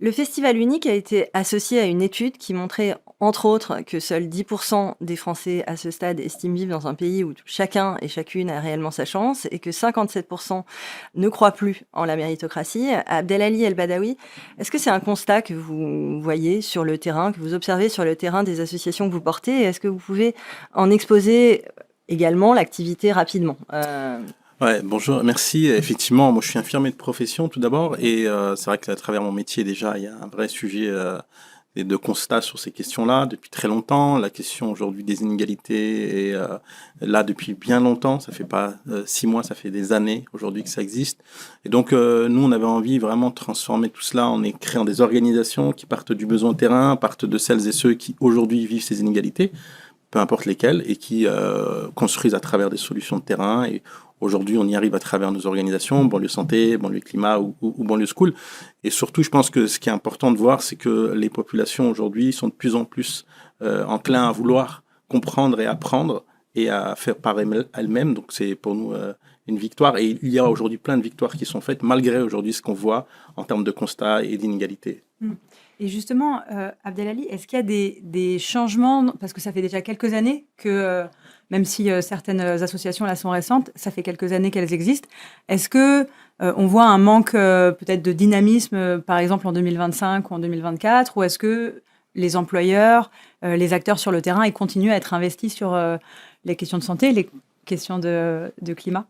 Le festival unique a été associé à une étude qui montrait, entre autres, que seuls 10% des Français à ce stade estiment vivre dans un pays où chacun et chacune a réellement sa chance et que 57% ne croient plus en la méritocratie. Abdelali El-Badawi, est-ce que c'est un constat que vous voyez sur le terrain, que vous observez sur le terrain des associations que vous portez? Et est-ce que vous pouvez en exposer également l'activité rapidement? Ouais, bonjour, merci. Effectivement, moi je suis infirmier de profession tout d'abord et c'est vrai qu'à travers mon métier déjà, il y a un vrai sujet et de constat sur ces questions-là depuis très longtemps. La question aujourd'hui des inégalités est là depuis bien longtemps. Ça fait pas 6 mois, ça fait des années aujourd'hui que ça existe. Et donc nous, on avait envie vraiment de transformer tout cela en créant des organisations qui partent du besoin terrain, partent de celles et ceux qui aujourd'hui vivent ces inégalités, peu importe lesquelles, et qui construisent à travers des solutions de terrain. Et aujourd'hui, on y arrive à travers nos organisations, banlieue santé, banlieue climat ou banlieue school. Et surtout, je pense que ce qui est important de voir, c'est que les populations aujourd'hui sont de plus en plus enclins à vouloir comprendre et apprendre et à faire par elles-mêmes. Donc c'est pour nous une victoire. Et il y a aujourd'hui plein de victoires qui sont faites, malgré aujourd'hui ce qu'on voit en termes de constats et d'inégalités. Et justement, Abdelali, est-ce qu'il y a des changements, parce que ça fait déjà quelques années que, même si certaines associations là sont récentes, ça fait quelques années qu'elles existent. Est-ce que on voit un manque peut-être de dynamisme, par exemple en 2025 ou en 2024, ou est-ce que les employeurs, les acteurs sur le terrain, ils continuent à être investis sur les questions de santé, les questions de climat?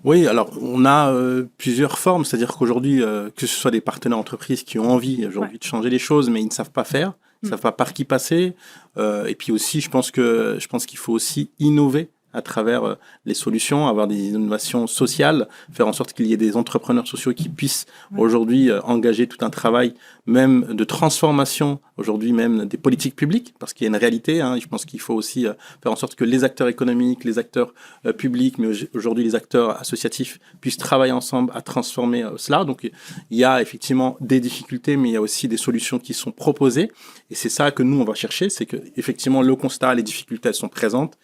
Oui, alors on a plusieurs formes, c'est-à-dire qu'aujourd'hui, que ce soit des partenaires entreprises qui ont envie aujourd'hui de changer les choses, mais ils ne savent pas faire, ils ne savent pas par qui passer. Et puis aussi, je pense qu'il faut aussi innover à travers les solutions, avoir des innovations sociales, faire en sorte qu'il y ait des entrepreneurs sociaux qui puissent aujourd'hui engager tout un travail même de transformation, aujourd'hui même des politiques publiques, parce qu'il y a une réalité. Je pense qu'il faut aussi faire en sorte que les acteurs économiques, les acteurs publics, mais aujourd'hui les acteurs associatifs puissent travailler ensemble à transformer cela. Donc il y a effectivement des difficultés, mais il y a aussi des solutions qui sont proposées. Et c'est ça que nous, on va chercher, c'est que effectivement le constat, les difficultés, elles sont présentes.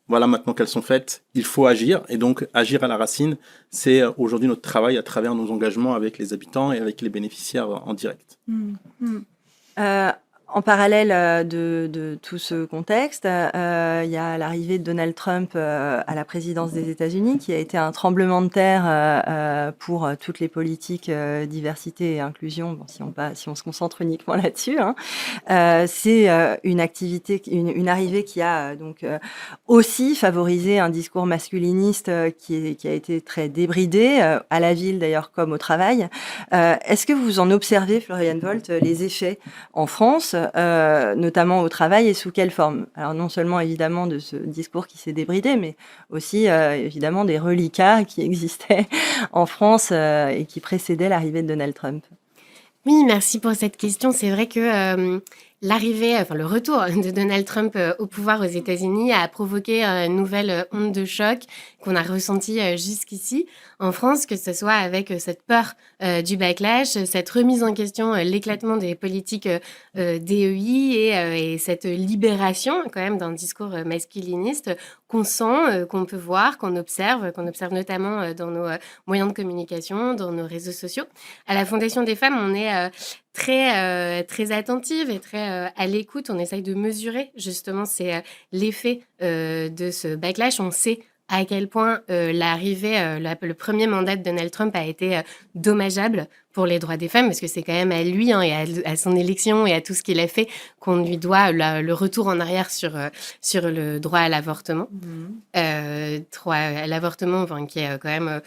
Voilà, maintenant qu'elles sont faites, il faut agir. Et donc, agir à la racine, c'est aujourd'hui notre travail à travers nos engagements avec les habitants et avec les bénéficiaires en direct. En parallèle de tout ce contexte, il y a l'arrivée de Donald Trump à la présidence des États-Unis, qui a été un tremblement de terre pour toutes les politiques diversité et inclusion. Bon, si on se concentre uniquement là-dessus, c'est une activité, une arrivée qui a donc aussi favorisé un discours masculiniste qui a été très débridé à la ville d'ailleurs comme au travail. Est-ce que vous en observez, Florian Volt, les effets en France, notamment au travail, et sous quelle forme? Alors non seulement évidemment de ce discours qui s'est débridé, mais aussi évidemment des reliquats qui existaient en France et qui précédaient l'arrivée de Donald Trump. Oui, merci pour cette question. C'est vrai que le retour de Donald Trump au pouvoir aux États-Unis a provoqué une nouvelle onde de choc qu'on a ressentie jusqu'ici en France, que ce soit avec cette peur du backlash, cette remise en question, l'éclatement des politiques DEI et cette libération quand même d'un discours masculiniste qu'on sent, qu'on peut voir, qu'on observe notamment dans nos moyens de communication, dans nos réseaux sociaux. À la Fondation des femmes, on est très attentive et très à l'écoute. On essaye de mesurer justement l'effet de ce backlash. On sait à quel point le premier mandat de Donald Trump a été dommageable pour les droits des femmes, parce que c'est quand même à lui et à son élection et à tout ce qu'il a fait qu'on lui doit le retour en arrière sur le droit à l'avortement. Droit à l'avortement qui est quand même...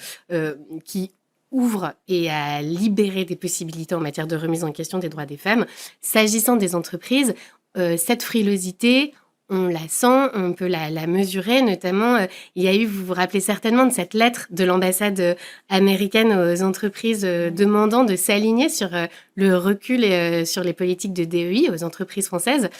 qui ouvre et à libérer des possibilités en matière de remise en question des droits des femmes. S'agissant des entreprises, cette frilosité, on la sent, on peut la mesurer, notamment, il y a eu, vous vous rappelez certainement de cette lettre de l'ambassade américaine aux entreprises demandant de s'aligner sur le recul et sur les politiques de DEI aux entreprises françaises.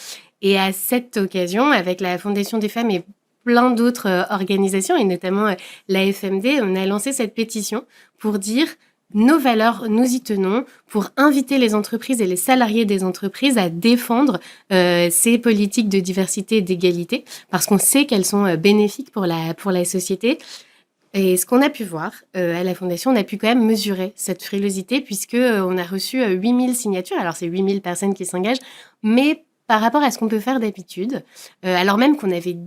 Et à cette occasion, avec la Fondation des femmes et plein d'autres organisations, et notamment la FMD, on a lancé cette pétition pour dire nos valeurs, nous y tenons, pour inviter les entreprises et les salariés des entreprises à défendre ces politiques de diversité et d'égalité, parce qu'on sait qu'elles sont bénéfiques pour la société. Et ce qu'on a pu voir à la Fondation, on a pu quand même mesurer cette frilosité puisque on a reçu 8000 signatures. Alors, c'est 8000 personnes qui s'engagent, mais par rapport à ce qu'on peut faire d'habitude, alors même qu'on avait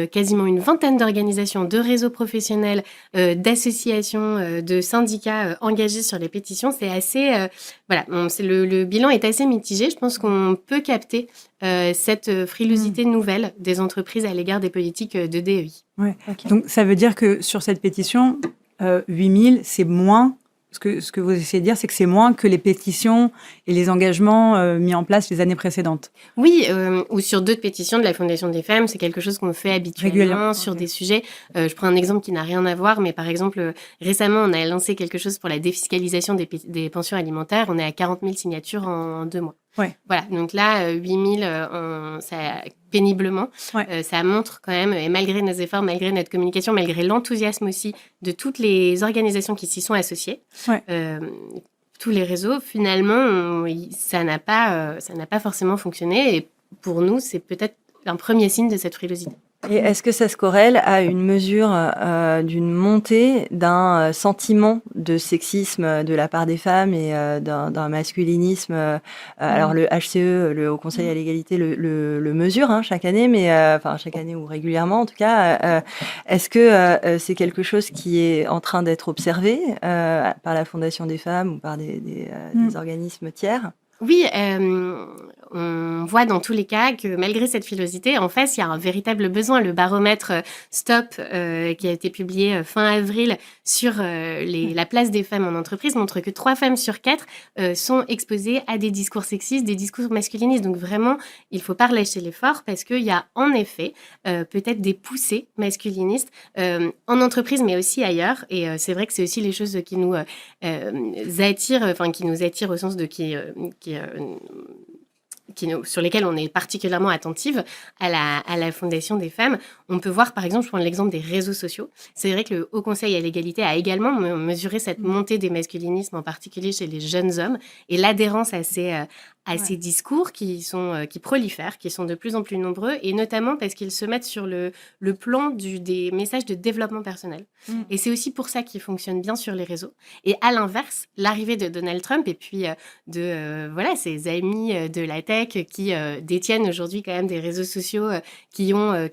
quasiment une vingtaine d'organisations, de réseaux professionnels, d'associations, de syndicats engagés sur les pétitions, c'est assez... voilà, le bilan est assez mitigé. Je pense qu'on peut capter cette frilosité nouvelle des entreprises à l'égard des politiques de DEI. Ouais. Okay. Donc, ça veut dire que sur cette pétition, 8000, c'est moins... Ce que vous essayez de dire, c'est que c'est moins que les pétitions et les engagements mis en place les années précédentes. Oui, ou sur d'autres pétitions de la Fondation des femmes, c'est quelque chose qu'on fait habituellement sur des sujets. Je prends un exemple qui n'a rien à voir, mais par exemple, récemment, on a lancé quelque chose pour la défiscalisation des pensions alimentaires. On est à 40 000 signatures en 2 mois. Ouais. Voilà, donc là, 8 000, péniblement, ça montre quand même, et malgré nos efforts, malgré notre communication, malgré l'enthousiasme aussi de toutes les organisations qui s'y sont associées, tous les réseaux, finalement, ça n'a pas forcément fonctionné. Et pour nous, c'est peut-être un premier signe de cette frilosité. Et est-ce que ça se corrèle à une mesure d'une montée d'un sentiment de sexisme de la part des femmes et d'un masculinisme alors le HCE, le Haut Conseil à l'égalité, le mesure chaque année, mais enfin chaque année ou régulièrement en tout cas. Est-ce que c'est quelque chose qui est en train d'être observé par la Fondation des femmes ou par des organismes tiers ? Oui, on voit dans tous les cas que malgré cette frilosité, en face, il y a un véritable besoin. Le baromètre STOP, qui a été publié fin avril sur la place des femmes en entreprise, montre que 3 femmes sur 4 sont exposées à des discours sexistes, des discours masculinistes. Donc vraiment, il ne faut pas relâcher l'effort parce qu'il y a en effet peut-être des poussées masculinistes en entreprise, mais aussi ailleurs. Et c'est vrai que c'est aussi les choses qui nous attirent, qui nous attirent au sens de sur lesquels on est particulièrement attentive à la Fondation des femmes. On peut voir, par exemple, je prends l'exemple des réseaux sociaux. C'est vrai que le Haut Conseil à l'égalité a également mesuré cette montée des masculinismes, en particulier chez les jeunes hommes, et l'adhérence à ces discours qui prolifèrent, qui sont de plus en plus nombreux, et notamment parce qu'ils se mettent sur le plan des messages de développement personnel. Et c'est aussi pour ça qu'ils fonctionnent bien sur les réseaux. Et à l'inverse, l'arrivée de Donald Trump et puis ses amis de la tech qui détiennent aujourd'hui quand même des réseaux sociaux qui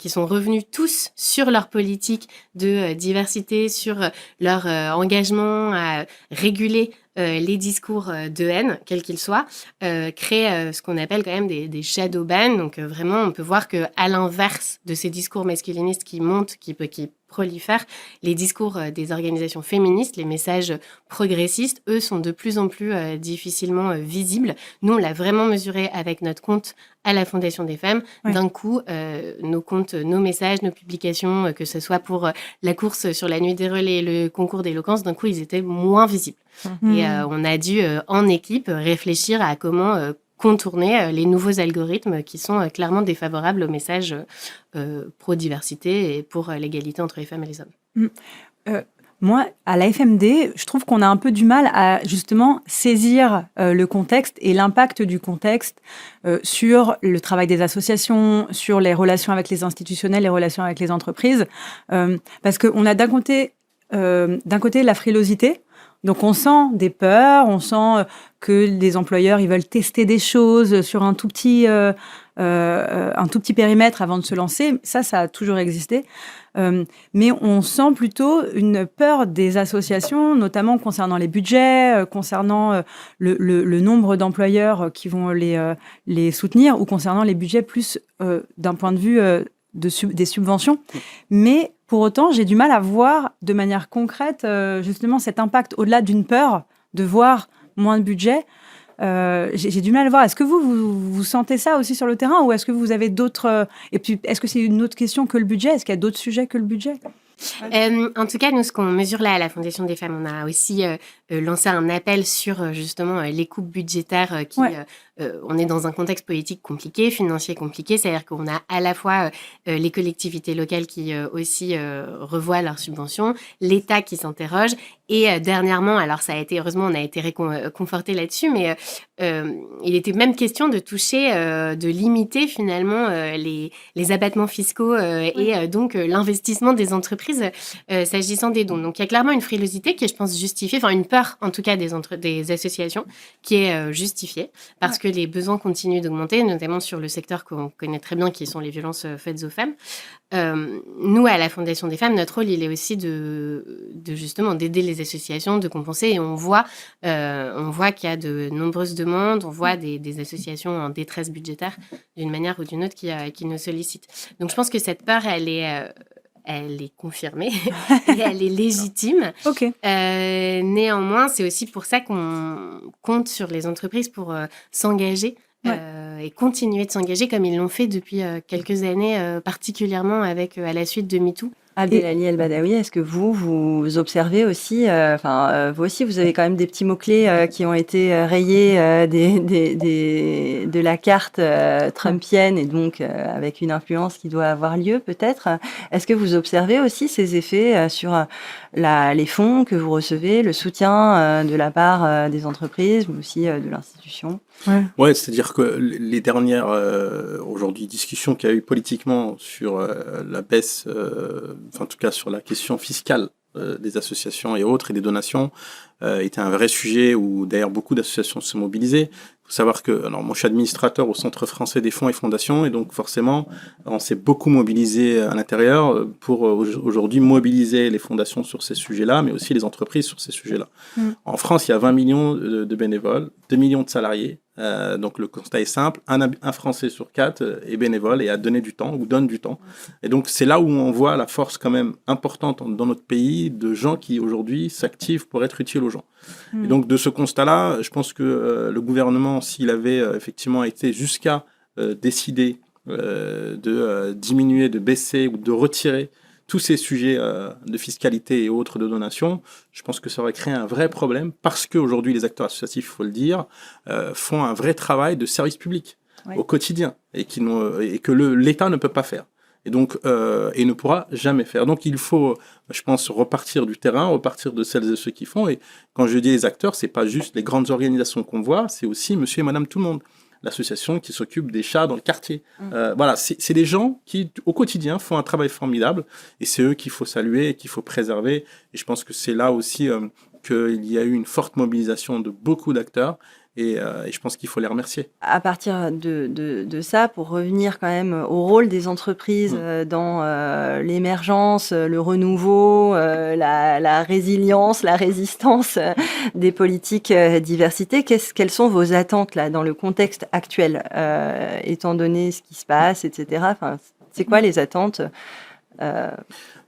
sont revenus tous sur leur politique de diversité, sur leur engagement à réguler les discours de haine, quels qu'ils soient, créent ce qu'on appelle quand même des shadow bans. Donc vraiment, on peut voir qu'à l'inverse de ces discours masculinistes qui montent, qui prolifèrent, les discours des organisations féministes, les messages progressistes, eux, sont de plus en plus difficilement visibles. Nous, on l'a vraiment mesuré avec notre compte à la Fondation des femmes. Ouais. D'un coup, nos comptes, nos messages, nos publications, que ce soit pour la course sur la nuit des relais, le concours d'éloquence, d'un coup, ils étaient moins visibles. Et on a dû, en équipe, réfléchir à comment contourner les nouveaux algorithmes qui sont clairement défavorables au message pro-diversité et pour l'égalité entre les femmes et les hommes. Moi, à la FMD, je trouve qu'on a un peu du mal à justement saisir le contexte et l'impact du contexte sur le travail des associations, sur les relations avec les institutionnels, les relations avec les entreprises, parce qu'on a d'un côté la frilosité. Donc, on sent des peurs, on sent que les employeurs, ils veulent tester des choses sur un tout petit périmètre avant de se lancer. Ça a toujours existé. Mais on sent plutôt une peur des associations, notamment concernant les budgets, concernant le nombre d'employeurs qui vont les soutenir ou concernant les budgets plus d'un point de vue des subventions. Mais pour autant, j'ai du mal à voir de manière concrète justement cet impact au-delà d'une peur de voir moins de budget. J'ai du mal à voir. Est-ce que vous sentez ça aussi sur le terrain ou est-ce que vous avez d'autres... Et puis, est-ce que c'est une autre question que le budget ? Est-ce qu'il y a d'autres sujets que le budget ? En tout cas, nous, ce qu'on mesure là à la Fondation des femmes, on a aussi lancé un appel sur justement les coupes budgétaires on est dans un contexte politique compliqué, financier compliqué, c'est-à-dire qu'on a à la fois les collectivités locales qui aussi revoient leurs subventions, l'État qui s'interroge et dernièrement, alors ça a été, heureusement, on a été réconforté là-dessus, mais il était même question de toucher, de limiter finalement les abattements fiscaux et donc l'investissement des entreprises entreprises s'agissant des dons. Donc, il y a clairement une frilosité qui est, je pense, justifiée, enfin une peur, en tout cas, des associations qui est justifiée parce que les besoins continuent d'augmenter, notamment sur le secteur qu'on connaît très bien, qui sont les violences faites aux femmes. Nous, à la Fondation des femmes, notre rôle, il est aussi de justement d'aider les associations, de compenser. Et on voit qu'il y a de nombreuses demandes, on voit des associations en détresse budgétaire d'une manière ou d'une autre qui nous sollicitent. Donc, je pense que cette peur, elle est confirmée et elle est légitime. Ok. Néanmoins, c'est aussi pour ça qu'on compte sur les entreprises pour s'engager et continuer de s'engager comme ils l'ont fait depuis quelques années, particulièrement à la suite de MeToo. Abdelali El-Badawi, est-ce que vous observez aussi, vous aussi, vous avez quand même des petits mots-clés qui ont été rayés de la carte trumpienne et donc avec une influence qui doit avoir lieu peut-être. Est-ce que vous observez aussi ces effets sur les fonds que vous recevez, le soutien de la part des entreprises, mais aussi de l'institution? Ouais, c'est-à-dire que les dernières aujourd'hui discussions qu'il y a eu politiquement sur la baisse, en tout cas sur la question fiscale des associations et autres et des donations, était un vrai sujet où d'ailleurs beaucoup d'associations se mobilisaient. Il faut savoir que, alors moi je suis administrateur au Centre français des fonds et fondations et donc forcément on s'est beaucoup mobilisé à l'intérieur pour aujourd'hui mobiliser les fondations sur ces sujets-là, mais aussi les entreprises sur ces sujets-là. En France, il y a 20 millions de bénévoles, 2 millions de salariés. Donc le constat est simple, un Français sur 4 est bénévole et a donné du temps ou donne du temps. Et donc c'est là où on voit la force quand même importante dans notre pays de gens qui aujourd'hui s'activent pour être utiles aux gens. Et donc de ce constat-là, je pense que le gouvernement, s'il avait effectivement été jusqu'à décider de diminuer, de baisser ou de retirer tous ces sujets de fiscalité et autres de donation, je pense que ça aurait créé un vrai problème parce qu'aujourd'hui, les acteurs associatifs, il faut le dire, font un vrai travail de service public au quotidien et que l'État ne peut pas faire. Et donc, et ne pourra jamais faire. Donc, il faut, je pense, repartir du terrain, repartir de celles et ceux qui font. Et quand je dis les acteurs, c'est pas juste les grandes organisations qu'on voit, c'est aussi monsieur et madame tout le monde. L'association qui s'occupe des chats dans le quartier. Voilà, c'est des gens qui, au quotidien, font un travail formidable et c'est eux qu'il faut saluer et qu'il faut préserver. Et je pense que c'est là aussi qu'il y a eu une forte mobilisation de beaucoup d'acteurs et je pense qu'il faut les remercier. À partir de ça, pour revenir quand même au rôle des entreprises dans l'émergence, le renouveau, la résilience, la résistance des politiques diversité, quelles sont vos attentes là dans le contexte actuel, étant donné ce qui se passe, etc. Enfin, c'est quoi les attentes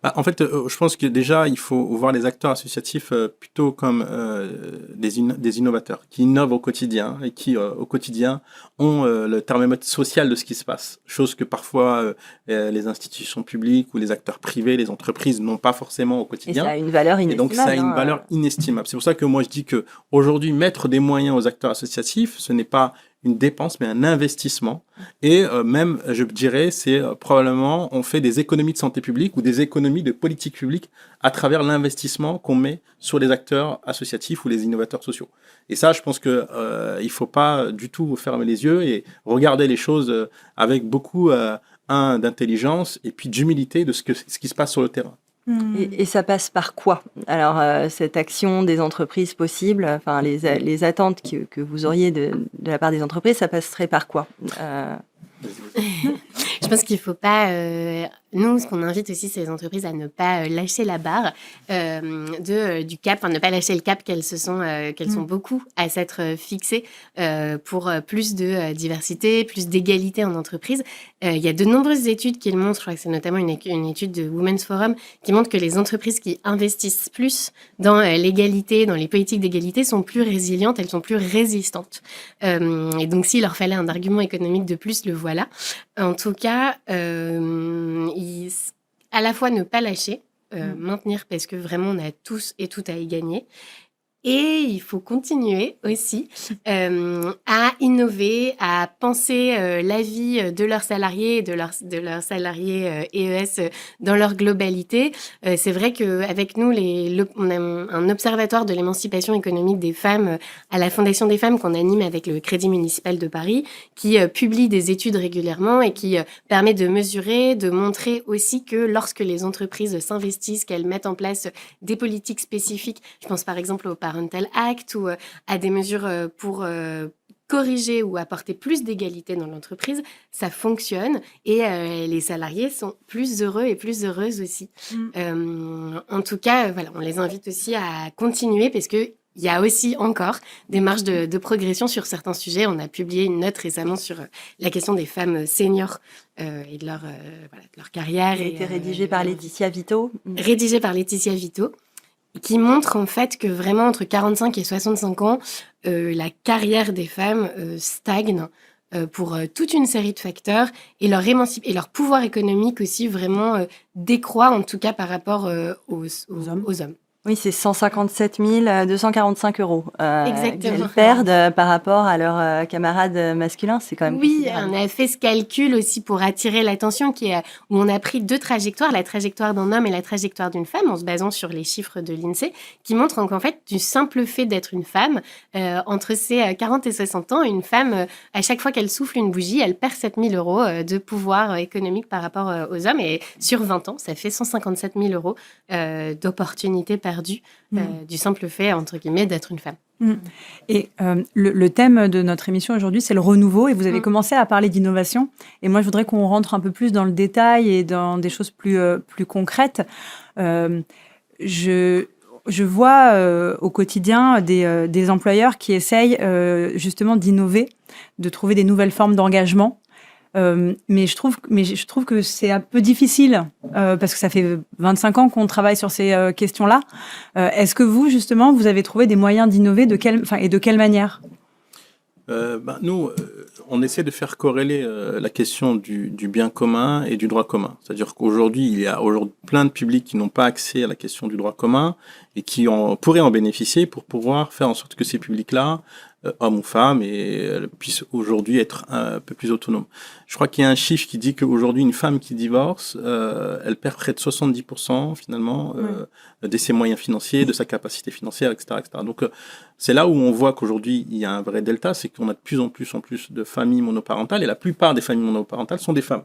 En fait, je pense que déjà, il faut voir les acteurs associatifs plutôt comme des innovateurs qui innovent au quotidien et qui, au quotidien, ont le thermomètre social de ce qui se passe. Chose que parfois les institutions publiques ou les acteurs privés, les entreprises n'ont pas forcément au quotidien. Et ça a une valeur inestimable. Et donc, ça a une valeur inestimable. C'est pour ça que moi, je dis que aujourd'hui, mettre des moyens aux acteurs associatifs, ce n'est pas une dépense, mais un investissement. Et même, je dirais, c'est probablement, on fait des économies de santé publique ou des économies de politique publique à travers l'investissement qu'on met sur les acteurs associatifs ou les innovateurs sociaux. Et ça, je pense que il faut pas du tout fermer les yeux et regarder les choses avec beaucoup d'intelligence et puis d'humilité de ce qui se passe sur le terrain. Et ça passe par quoi? Alors, cette action des entreprises possibles, enfin, les attentes que vous auriez de la part des entreprises, ça passerait par quoi? Je pense qu'il ne faut pas... nous, ce qu'on invite aussi ces entreprises à ne pas lâcher la barre du cap, enfin, ne pas lâcher le cap qu'elles sont beaucoup à s'être fixées pour plus de diversité, plus d'égalité en entreprise. Il y a de nombreuses études qui le montrent, je crois que c'est notamment une étude de Women's Forum qui montre que les entreprises qui investissent plus dans l'égalité, dans les politiques d'égalité sont plus résilientes, elles sont plus résistantes. Et donc, s'il leur fallait un argument économique de plus, le voilà. En tout cas, à la fois ne pas lâcher, maintenir parce que vraiment on a tous et toutes à y gagner, Et il faut continuer aussi à innover, à penser la vie de leurs salariés, de leurs salariés EES dans leur globalité. C'est vrai qu'avec nous, on a un observatoire de l'émancipation économique des femmes à la Fondation des femmes qu'on anime avec le Crédit municipal de Paris, qui publie des études régulièrement et qui permet de mesurer, de montrer aussi que lorsque les entreprises s'investissent, qu'elles mettent en place des politiques spécifiques, je pense par exemple au Parental Act ou à des mesures pour corriger ou apporter plus d'égalité dans l'entreprise, ça fonctionne et les salariés sont plus heureux et plus heureuses aussi. En tout cas, voilà, on les invite aussi à continuer parce que il y a aussi encore des marges de progression sur certains sujets. On a publié une note récemment sur la question des femmes seniors et de leur carrière. Elle a été rédigée par Laetitia Vito. Rédigée par Laetitia Vito, qui montre en fait que vraiment entre 45 et 65 ans, la carrière des femmes stagne pour toute une série de facteurs et leur pouvoir économique aussi vraiment décroît, en tout cas par rapport aux hommes. Oui, c'est 157 245 € Exactement. qu'elles perdent par rapport à leurs camarades masculins. C'est quand même considérable. On a fait ce calcul aussi pour attirer l'attention où on a pris 2 trajectoires, la trajectoire d'un homme et la trajectoire d'une femme, en se basant sur les chiffres de l'INSEE, qui montrent qu'en fait, du simple fait d'être une femme, entre ses 40 et 60 ans, une femme, à chaque fois qu'elle souffle une bougie, elle perd 7 000 € de pouvoir économique par rapport aux hommes. Et sur 20 ans, ça fait 157 000 € d'opportunités perdues du simple fait, entre guillemets, d'être une femme. Et le thème de notre émission aujourd'hui, c'est le renouveau. Et vous avez commencé à parler d'innovation. Et moi, je voudrais qu'on rentre un peu plus dans le détail et dans des choses plus concrètes. Je vois au quotidien des employeurs qui essayent justement d'innover, de trouver des nouvelles formes d'engagement. Mais je trouve que c'est un peu difficile parce que ça fait 25 ans qu'on travaille sur ces questions-là. Est-ce que vous, justement, vous avez trouvé des moyens d'innover et de quelle manière ? Nous, on essaie de faire corréler la question du bien commun et du droit commun. C'est-à-dire qu'aujourd'hui, il y a plein de publics qui n'ont pas accès à la question du droit commun et qui pourraient en bénéficier pour pouvoir faire en sorte que ces publics-là, hommes ou femmes, puissent aujourd'hui être un peu plus autonomes. Je crois qu'il y a un chiffre qui dit qu'aujourd'hui, une femme qui divorce, elle perd près de 70% finalement de ses moyens financiers, de sa capacité financière, etc., etc. Donc, c'est là où on voit qu'aujourd'hui, il y a un vrai delta, c'est qu'on a de plus en plus de familles monoparentales, et la plupart des familles monoparentales sont des femmes.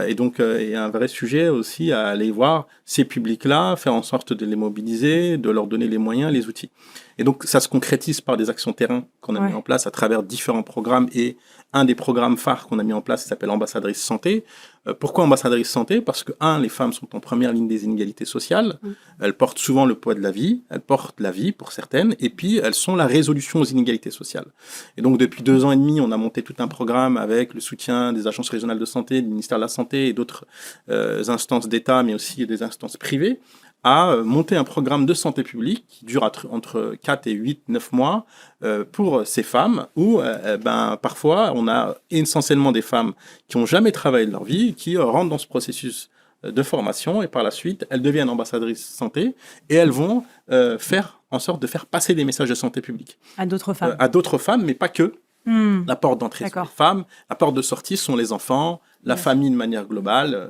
Et donc, il y a un vrai sujet aussi à aller voir ces publics-là, faire en sorte de les mobiliser, de leur donner les moyens, les outils. Et donc, ça se concrétise par des actions terrain qu'on a mis en place à travers différents programmes. Et un des programmes phares qu'on a mis en place s'appelle Ambassadrice Santé. Pourquoi Ambassadrice Santé ? Parce que, les femmes sont en première ligne des inégalités sociales. Elles portent souvent le poids de la vie. Elles portent la vie pour certaines. Et puis, elles sont la résolution aux inégalités sociales. Et donc, depuis 2 ans et demi, on a monté tout un programme avec le soutien des agences régionales de santé, du ministère de la Santé et d'autres instances d'État, mais aussi des instances privées, à monter un programme de santé publique qui dure entre 4 et 8, 9 mois pour ces femmes où parfois on a essentiellement des femmes qui n'ont jamais travaillé de leur vie, qui rentrent dans ce processus de formation et par la suite elles deviennent ambassadrices santé et elles vont faire en sorte de faire passer des messages de santé publique. À d'autres femmes. À d'autres femmes, mais pas que. La porte d'entrée sont les femmes, la porte de sortie sont les enfants, la famille de manière globale,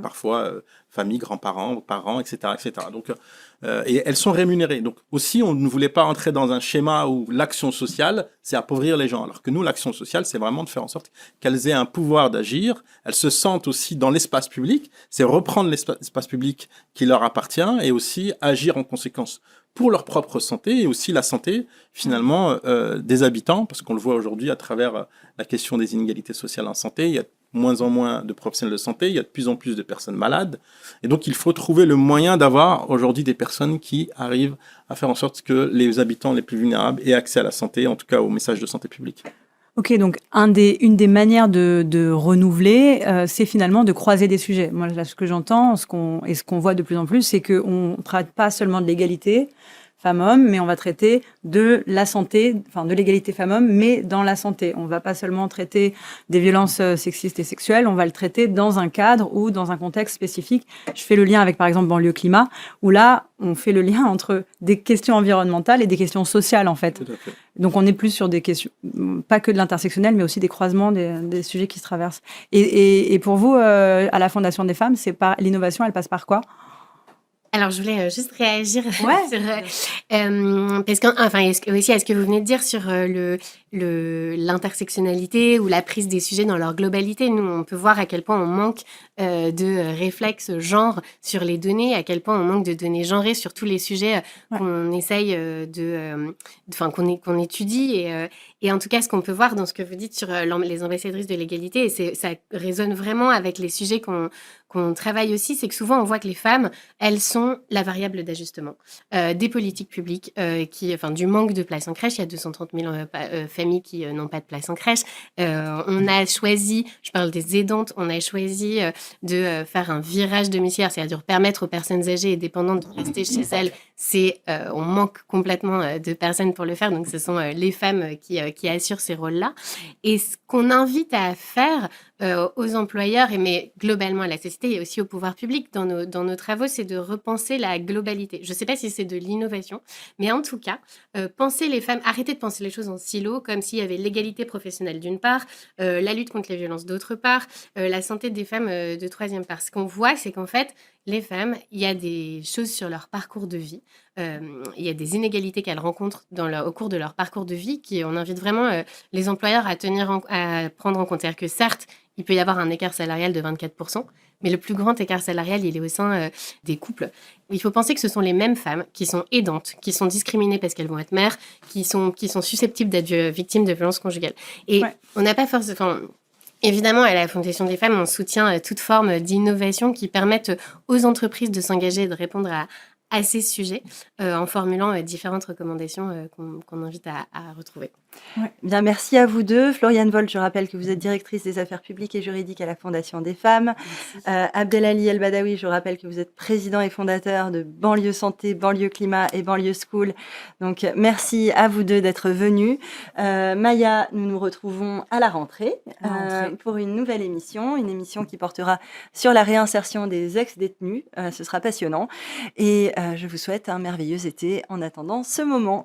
parfois famille, grands-parents, parents, etc., etc. Donc, et elles sont rémunérées. Donc aussi, on ne voulait pas entrer dans un schéma où l'action sociale, c'est appauvrir les gens. Alors que nous, l'action sociale, c'est vraiment de faire en sorte qu'elles aient un pouvoir d'agir. Elles se sentent aussi dans l'espace public. C'est reprendre l'espace public qui leur appartient et aussi agir en conséquence pour leur propre santé et aussi la santé, finalement, des habitants, parce qu'on le voit aujourd'hui à travers la question des inégalités sociales en santé. Il y a de moins en moins de professionnels de santé, il y a de plus en plus de personnes malades. Et donc, il faut trouver le moyen d'avoir aujourd'hui des personnes qui arrivent à faire en sorte que les habitants les plus vulnérables aient accès à la santé, en tout cas au message de santé publique. Ok, donc une des manières de renouveler, c'est finalement de croiser des sujets. Moi, là, ce que j'entends, ce qu'on voit de plus en plus, c'est qu'on ne traite pas seulement de l'égalité femmes-hommes, mais on va traiter de la santé, enfin de l'égalité femmes-hommes, mais dans la santé. On ne va pas seulement traiter des violences sexistes et sexuelles, on va le traiter dans un cadre ou dans un contexte spécifique. Je fais le lien avec, par exemple, banlieue climat, où là, on fait le lien entre des questions environnementales et des questions sociales, en fait. Tout à fait. Donc, on est plus sur des questions, pas que de l'intersectionnel, mais aussi des croisements, des sujets qui se traversent. Et pour vous, à la Fondation des femmes, l'innovation, elle passe par quoi? Alors, je voulais juste réagir Ouais. sur, parce que, enfin, aussi à ce que vous venez de dire sur l'intersectionnalité ou la prise des sujets dans leur globalité. Nous, on peut voir à quel point on manque de réflexes genre sur les données, à quel point on manque de données genrées sur tous les sujets qu'on essaye qu'on étudie. Et en tout cas, ce qu'on peut voir dans ce que vous dites sur les ambassadrices de l'égalité, et ça résonne vraiment avec les sujets qu'on travaille aussi, c'est que souvent on voit que les femmes, elles sont la variable d'ajustement des politiques publiques, du manque de places en crèche. Il y a 230 000 familles qui n'ont pas de place en crèche. On a choisi, je parle des aidantes, on a choisi de faire un virage domiciliaire, c'est-à-dire permettre aux personnes âgées et dépendantes de rester chez elles. On manque complètement de personnes pour le faire, donc ce sont les femmes qui assurent ces rôles-là. Et ce qu'on invite à faire aux employeurs, mais globalement à la société et aussi au pouvoir public dans nos travaux, c'est de repenser la globalité. Je ne sais pas si c'est de l'innovation, mais en tout cas, penser les femmes, arrêter de penser les choses en silo, comme s'il y avait l'égalité professionnelle d'une part, la lutte contre les violences d'autre part, la santé des femmes de troisième part. Ce qu'on voit, c'est qu'en fait, les femmes, il y a des choses sur leur parcours de vie, il y a des inégalités qu'elles rencontrent au cours de leur parcours de vie, on invite vraiment les employeurs à prendre en compte. C'est-à-dire que certes, il peut y avoir un écart salarial de 24%, mais le plus grand écart salarial, il est au sein des couples. Il faut penser que ce sont les mêmes femmes qui sont aidantes, qui sont discriminées parce qu'elles vont être mères, qui sont susceptibles d'être victimes de violences conjugales. Et on n'a pas forcément... Évidemment, à la Fondation des femmes, on soutient toute forme d'innovation qui permettent aux entreprises de s'engager et de répondre à ces sujets en formulant différentes recommandations qu'on invite à retrouver. Ouais. Bien, merci à vous deux. Floriane Volt, je rappelle que vous êtes directrice des affaires publiques et juridiques à la Fondation des femmes. Abdelali El Badawi, je rappelle que vous êtes président et fondateur de Banlieue Santé, Banlieue Climat et Banlieue School. Donc, merci à vous deux d'être venus. Maya, nous nous retrouvons à la rentrée pour une nouvelle émission, une émission qui portera sur la réinsertion des ex-détenus. Ce sera passionnant. Et je vous souhaite un merveilleux été en attendant ce moment.